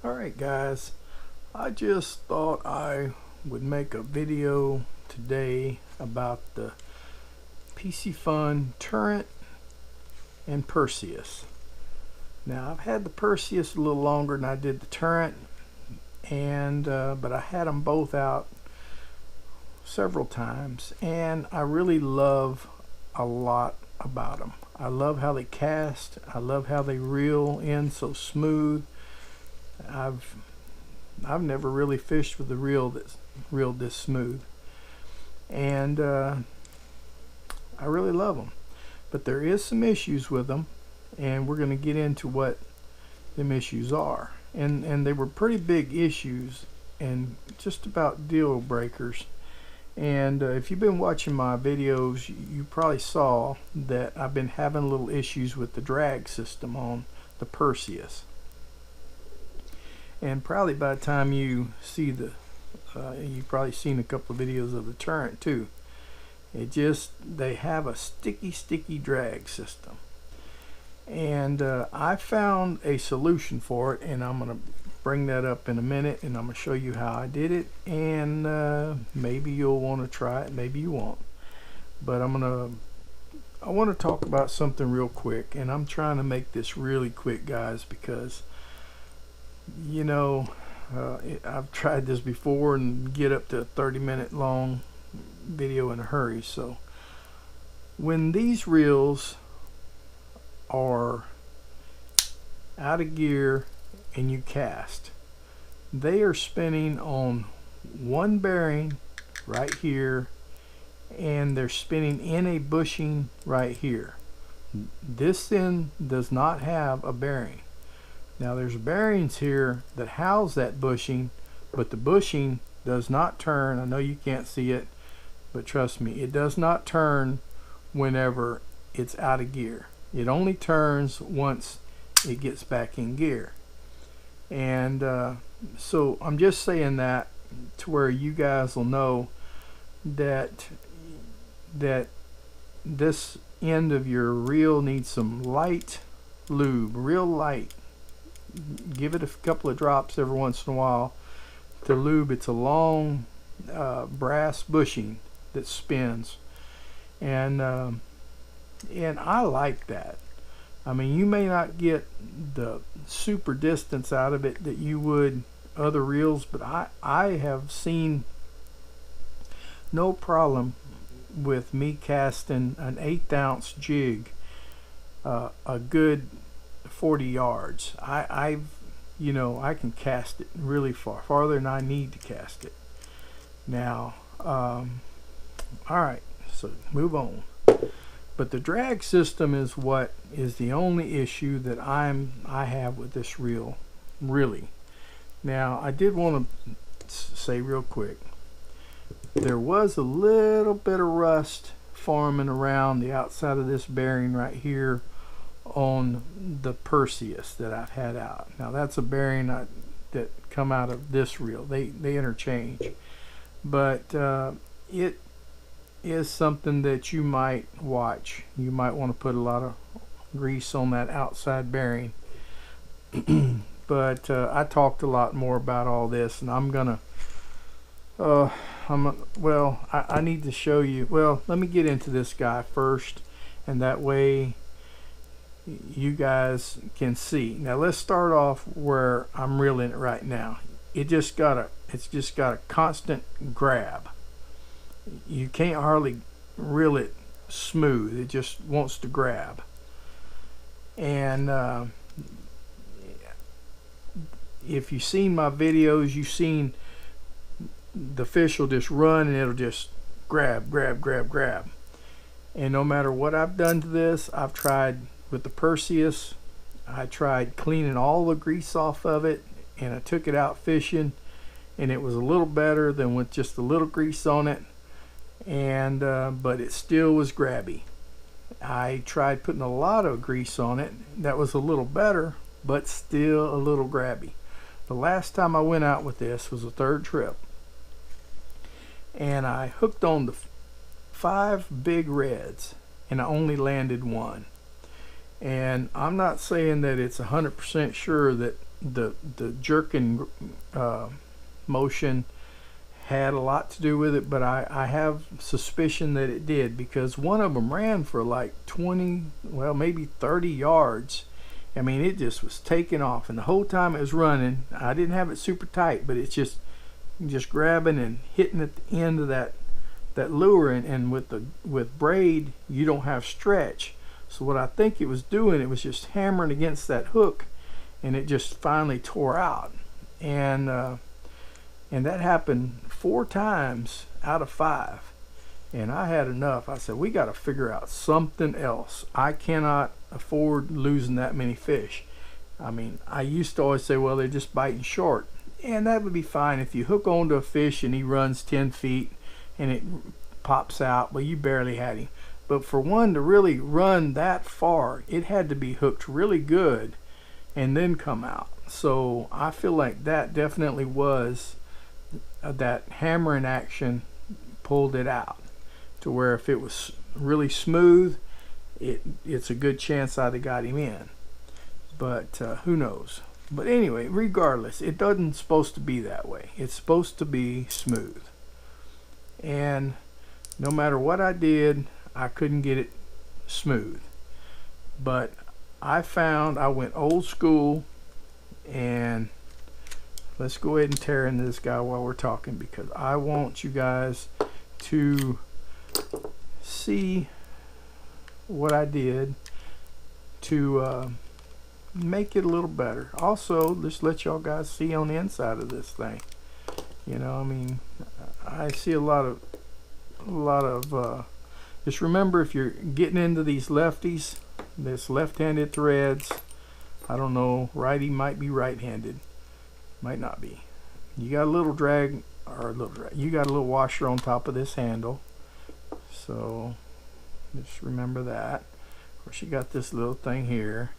Alright guys, I just thought I would make a video today about the Piscifun Torrent and Perseus. Now I've had the Perseus a little longer than I did the Torrent, and but I had them both out several times, and I really love a lot about them. I love how they cast, I love how they reel in so smooth. I've never really fished with a reel that's reeled this smooth, and I really love them. But there is some issues with them, and we're going to get into what them issues are. And they were pretty big issues and just about deal breakers. And if you've been watching my videos, you probably saw that I've been having little issues with the drag system on the Perseus. And probably by the time you see the you've probably seen a couple of videos of the Torrent too. They have a sticky drag system, and I found a solution for it, and I'm gonna bring that up in a minute, and I'm gonna show you how I did it, and maybe you'll want to try it, maybe you won't. But I want to talk about something real quick, and I'm trying to make this really quick, guys, because you know, I've tried this before and get up to a 30-minute long video in a hurry. So when these reels are out of gear and you cast, they are spinning on one bearing right here, and they're spinning in a bushing right here. This end does not have a bearing. Now there's bearings here that house that bushing, but the bushing does not turn. I know you can't see it, but trust me, it does not turn whenever it's out of gear. It only turns once it gets back in gear. And so I'm just saying that to where you guys will know that this end of your reel needs some light lube, real light. Give it a couple of drops every once in a while to lube. It's a long brass bushing that spins, and I like that. I mean, you may not get the super distance out of it that you would other reels, but I have seen no problem with me casting an 1/8 ounce jig a good 40 yards. You know, I can cast it really farther than I need to cast it. Now, alright, so move on. But the drag system is what is the only issue that I have with this reel, really. Now, I did want to say real quick, there was a little bit of rust forming around the outside of this bearing right here on the Perseus that I've had out. Now that's a bearing that come out of this reel. They interchange, but it is something that you might watch. You might want to put a lot of grease on that outside bearing. But I talked a lot more about all this, and I'm gonna I need to show you. Well, let me get into this guy first, and that way you guys can see. Now let's start off where I'm reeling it right now. It's just got a constant grab. You can't hardly reel it smooth. It just wants to grab. And if you've seen my videos, you've seen the fish will just run and it'll just grab. And no matter what I've done to this, I've tried with the Perseus, I tried cleaning all the grease off of it, and I took it out fishing, and it was a little better than with just a little grease on it, and but it still was grabby. I tried putting a lot of grease on it. That was a little better, but still a little grabby. The last time I went out with this was the third trip, and I hooked on the 5 big reds, and I only landed one. And I'm not saying that it's 100% sure that the jerking motion had a lot to do with it, but I have suspicion that it did, because one of them ran for like 20, well, maybe 30 yards. I mean, it just was taking off, and the whole time it was running, I didn't have it super tight, but it's just grabbing and hitting at the end of that lure, and with braid you don't have stretch. So what I think it was doing, it was just hammering against that hook, and it just finally tore out. And that happened 4 times out of 5, and I had enough. I said, we got to figure out something else. I cannot afford losing that many fish. I mean, I used to always say, well, they're just biting short, and that would be fine if you hook onto a fish and he runs 10 feet and it pops out. Well, you barely had him. But for one to really run that far, it had to be hooked really good and then come out. So I feel like that definitely was that hammering action pulled it out, to where if it was really smooth, it's a good chance I'd have got him in. But who knows. But anyway, regardless, it doesn't supposed to be that way. It's supposed to be smooth. And no matter what I did, I couldn't get it smooth. But I went old school, and let's go ahead and tear into this guy while we're talking, because I want you guys to see what I did to make it a little better. Also, just let y'all guys see on the inside of this thing. You know, I mean, I see a lot of just remember, if you're getting into these lefties, this left-handed threads, I don't know, righty might be right-handed, might not be. You got a little drag, or you got a little washer on top of this handle, so just remember that. Of course, you got this little thing here,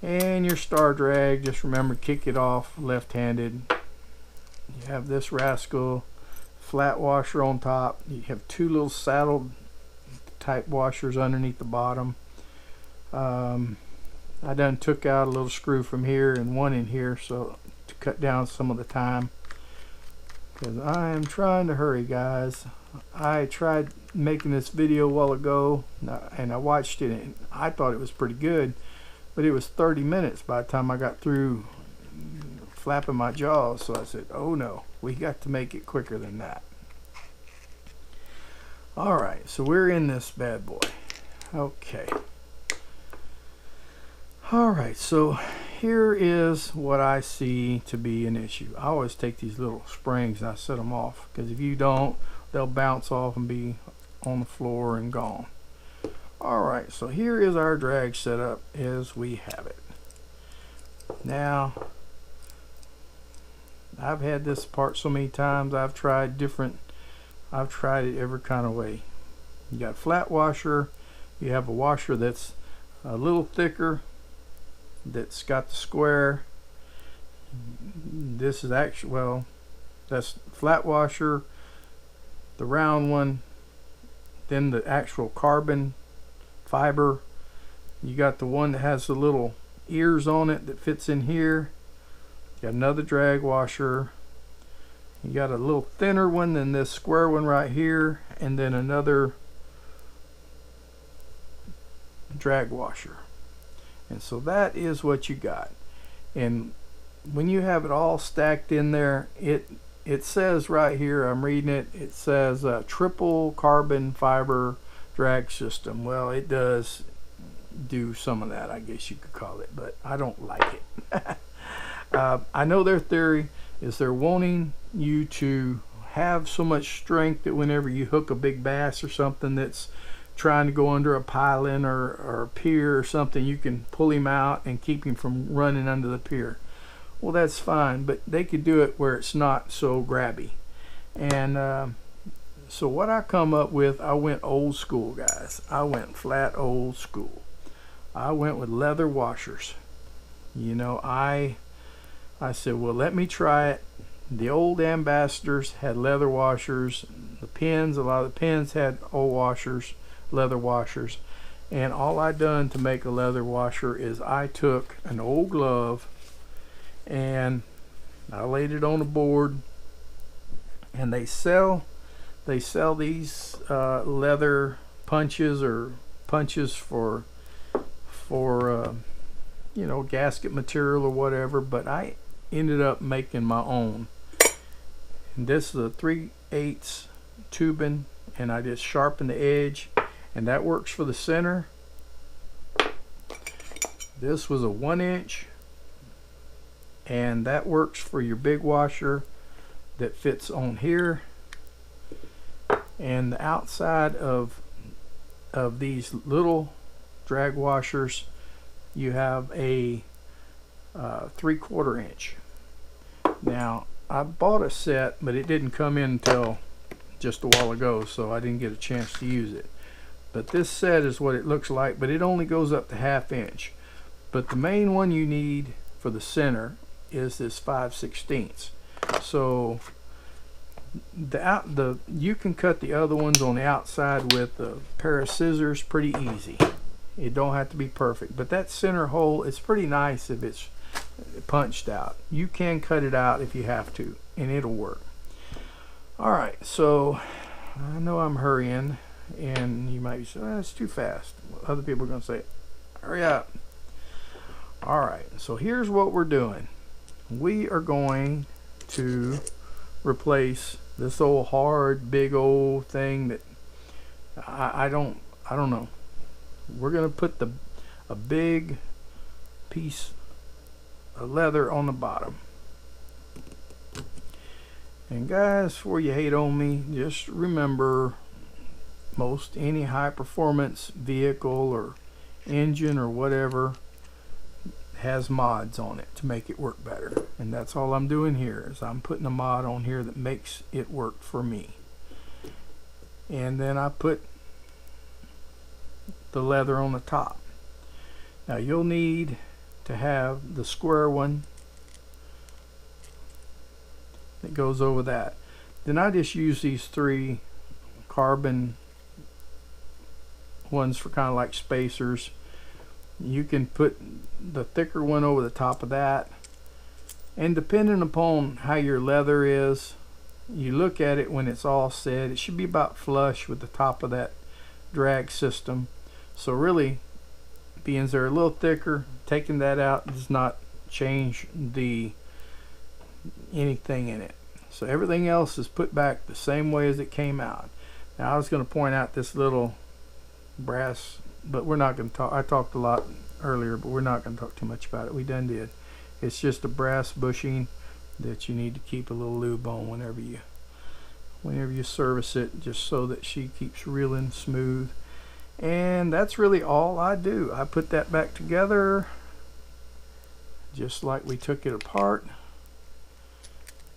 and your star drag, just remember, kick it off left-handed. You have this rascal flat washer on top. You have 2 little saddle type washers underneath the bottom. I done took out a little screw from here and one in here, so to cut down some of the time, because I am trying to hurry, guys. I tried making this video a while ago, and I watched it, and I thought it was pretty good, but it was 30 minutes by the time I got through flapping my jaws. So I said, oh no, we got to make it quicker than that. Alright, so we're in this bad boy. Okay. Alright, so here is what I see to be an issue. I always take these little springs and I set them off, because if you don't, they'll bounce off and be on the floor and gone. Alright, so here is our drag setup as we have it. Now, I've had this part so many times, I've tried it every kind of way. You got a flat washer, you have a washer that's a little thicker, that's got the square. This is actually, well, that's flat washer, the round one, then the actual carbon fiber. You got the one that has the little ears on it that fits in here. You got another drag washer. You got a little thinner one than this square one right here, and then another drag washer. And so that is what you got. And when you have it all stacked in there, it says right here, I'm reading it, it says triple carbon fiber drag system. Well, it does do some of that, I guess you could call it, but I don't like it. I know their theory is they're wanting you to have so much strength that whenever you hook a big bass or something that's trying to go under a piling or a pier or something, you can pull him out and keep him from running under the pier. Well, that's fine, but they could do it where it's not so grabby. And so what I come up with, I went old school, guys. I went flat old school. I went with leather washers. You know, I said, well, let me try it. The old Ambassadors had leather washers. The pins, a lot of the pins had old washers, leather washers. And all I done to make a leather washer is I took an old glove and I laid it on the board. And they sell these leather punches or punches for you know, gasket material or whatever, but I ended up making my own. And this is a 3/8 tubing, and I just sharpen the edge, and that works for the center. This was a 1-inch, and that works for your big washer that fits on here. And the outside of these little drag washers, you have a 3/4 inch. Now I bought a set, but it didn't come in until just a while ago, so I didn't get a chance to use it. But this set is what it looks like, but it only goes up to 1/2 inch. But the main one you need for the center is this 5/16. So you can cut the other ones on the outside with a pair of scissors pretty easy. It don't have to be perfect, but that center hole, it's pretty nice if it's punched out. You can cut it out if you have to, and it'll work. Alright, so I know I'm hurrying, and you might say, oh, it's too fast. Other people are going to say, hurry up. Alright, so here's what we're doing. We are going to replace this old hard big old thing that I don't know. We're going to put a big piece of leather on the bottom. And guys, before you hate on me, just remember, any high performance vehicle or engine or whatever has mods on it to make it work better. And that's all I'm doing here, is I'm putting a mod on here that makes it work for me. And then I put the leather on the top. Now you'll need to have the square one that goes over that. Then I just use these 3 carbon ones for kind of like spacers. You can put the thicker one over the top of that, and depending upon how your leather is, you look at it when it's all set, it should be about flush with the top of that drag system. So really, being they're a little thicker, taking that out does not change anything in it. So everything else is put back the same way as it came out. Now I was going to point out this little brass, but we're not going to talk. I talked a lot earlier, but we're not going to talk too much about it. We done did. It's just a brass bushing that you need to keep a little lube on whenever you service it, just so that she keeps reeling smooth. And that's really all I do. I put that back together just like we took it apart.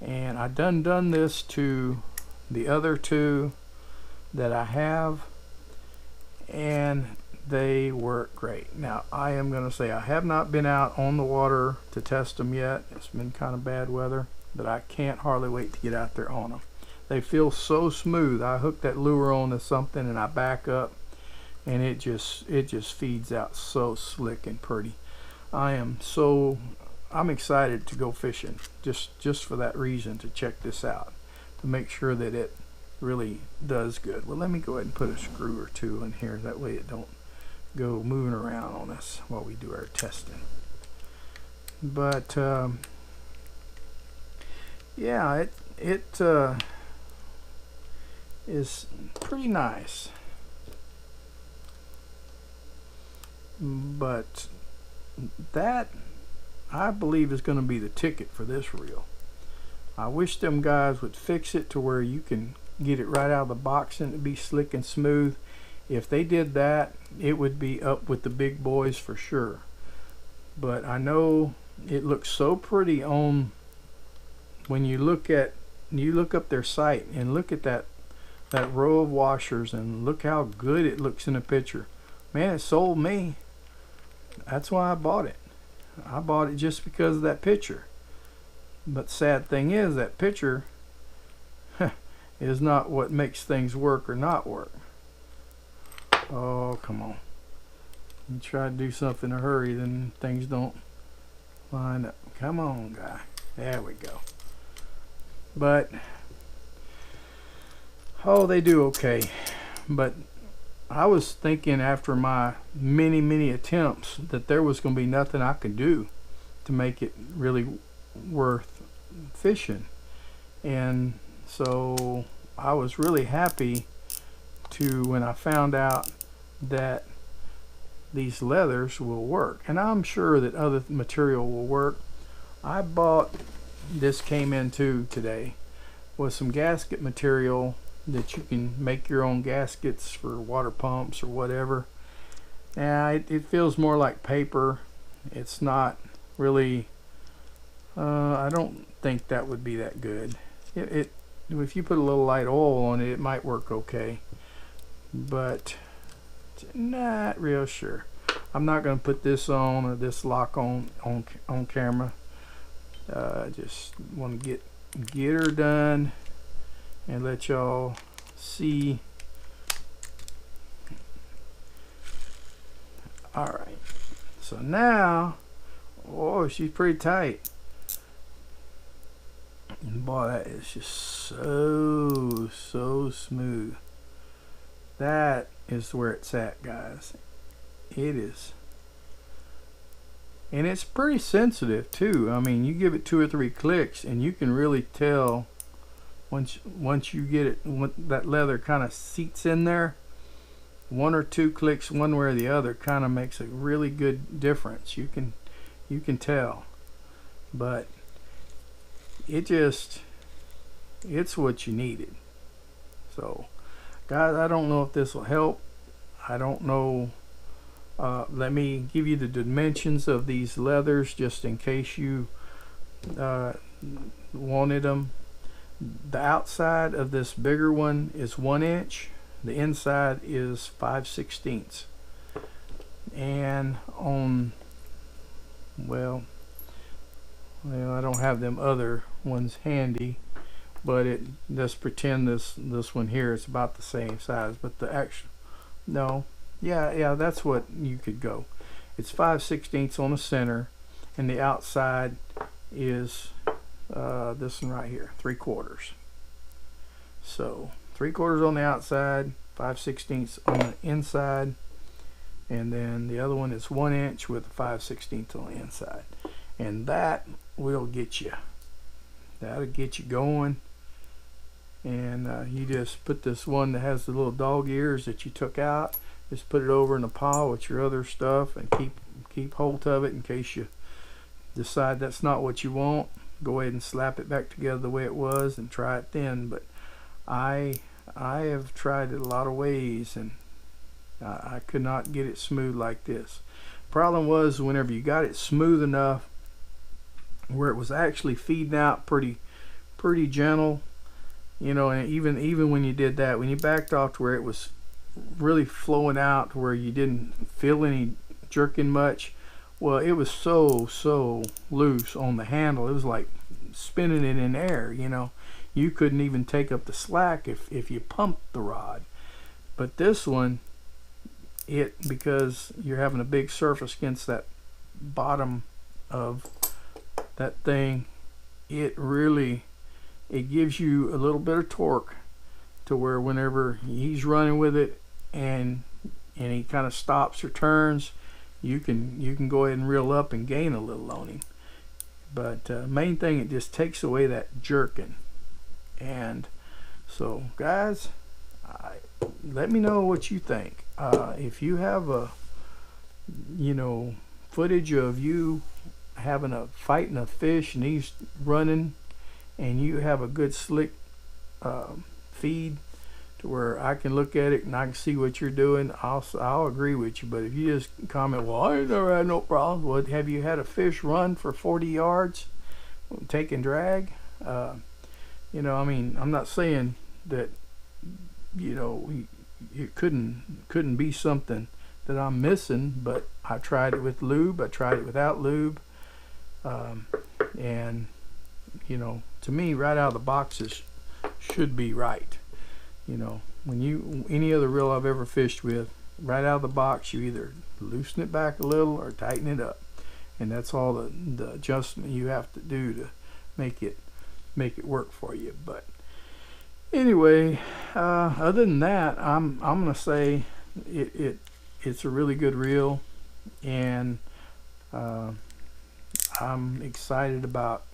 And I done this to the other 2 that I have, and they work great. Now I am going to say I have not been out on the water to test them yet. It's been kind of bad weather, but I can't hardly wait to get out there on them. They feel so smooth. I hook that lure on to something and I back up, and it just feeds out so slick and pretty. I'm excited to go fishing just for that reason, to check this out, to make sure that it really does good. Well, let me go ahead and put a screw or 2 in here, that way it don't go moving around on us while we do our testing. But yeah, it is pretty nice. But that, I believe, is going to be the ticket for this reel. I wish them guys would fix it to where you can get it right out of the box and it'd be slick and smooth. If they did that, it would be up with the big boys for sure. But I know it looks so pretty on when you look up their site and look at that row of washers, and look how good it looks in a picture. Man, it sold me. That's why I bought it. I bought it just because of that picture. But sad thing is, that picture is not what makes things work or not work. Oh, come on. You try to do something in a hurry, then things don't line up. Come on, guy. There we go. But oh, they do okay. But I was thinking after my many attempts that there was going to be nothing I could do to make it really worth fishing. And so I was really happy when I found out that these leathers will work, and I'm sure that other material will work. I bought, this came in too today, was some gasket material that you can make your own gaskets for water pumps or whatever. Now it feels more like paper. It's not really, I don't think that would be that good. If you put a little light oil on it, it might work okay, but not real sure. I'm not going to put this on or this lock on camera. Just want to get her done and let y'all see. All right, so now, oh, she's pretty tight. And boy, that is just so smooth. That is where it's at, guys. It is. And it's pretty sensitive too. I mean, you give it 2 or 3 clicks and you can really tell once you get it, when that leather kind of seats in there. 1 or 2 clicks one way or the other kind of makes a really good difference. You can tell. But it's what you needed. So guys, I don't know if this will help. I don't know. Let me give you the dimensions of these leathers just in case you wanted them. The outside of this bigger one is 1 inch. The inside is 5/16. And on, well, I don't have them other ones handy, but let's pretend this one here is about the same size. But the actual, no, yeah, that's what you could go. It's 5/16 on the center, and the outside is this one right here, 3/4. So 3/4 on the outside, 5/16 on the inside, and then the other one is 1 inch with 5/16 on the inside, and that will get you. That'll get you going. And you just put this one that has the little dog ears that you took out, just put it over in a pile with your other stuff and keep hold of it in case you decide that's not what you want. Go ahead and slap it back together the way it was and try it then. But I have tried it a lot of ways and I could not get it smooth like this. Problem was, whenever you got it smooth enough where it was actually feeding out pretty gentle, you know, and even when you did that, when you backed off to where it was really flowing out to where you didn't feel any jerking much, well, it was so loose on the handle. It was like spinning it in air, you know. You couldn't even take up the slack if you pumped the rod. But this one, because you're having a big surface against that bottom of that thing, it gives you a little bit of torque to where whenever he's running with it and he kind of stops or turns, you can go ahead and reel up and gain a little on him. But main thing, it just takes away that jerking. And so guys, let me know what you think. If you have footage of you fighting a fish and he's running and you have a good slick feed to where I can look at it and I can see what you're doing, I'll agree with you. But if you just comment, well, I ain't never had no problems. Well, have you had a fish run for 40 yards taking drag? You know, I mean, I'm not saying that, you know, it couldn't be something that I'm missing, but I tried it with lube, I tried it without lube, and you know, to me, right out of the boxes should be right. You know, when any other reel I've ever fished with, right out of the box, you either loosen it back a little or tighten it up, and that's all the adjustment you have to do to make it work for you. But anyway, other than that, I'm gonna say it's a really good reel, and I'm excited about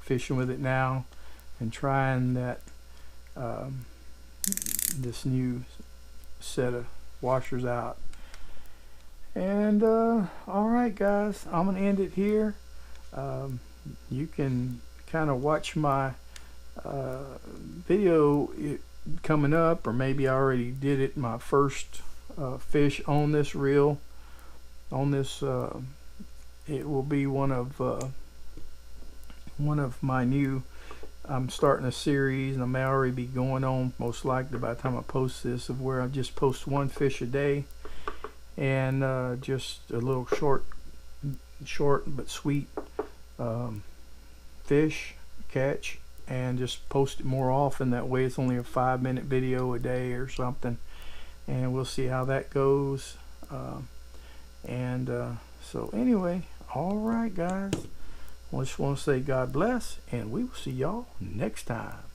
fishing with it now and trying that this new set of washers out. And alright guys, I'm gonna end it here. You can kind of watch my video coming up, or maybe I already did it, my first fish on this reel. On this it will be one of my new, I'm starting a series, and I may already be going on, most likely by the time I post this, of where I just post one fish a day, and just a little short but sweet fish catch, and just post it more often. That way it's only a 5-minute video a day or something, and we'll see how that goes. So anyway, alright guys, I just want to say God bless, and we will see y'all next time.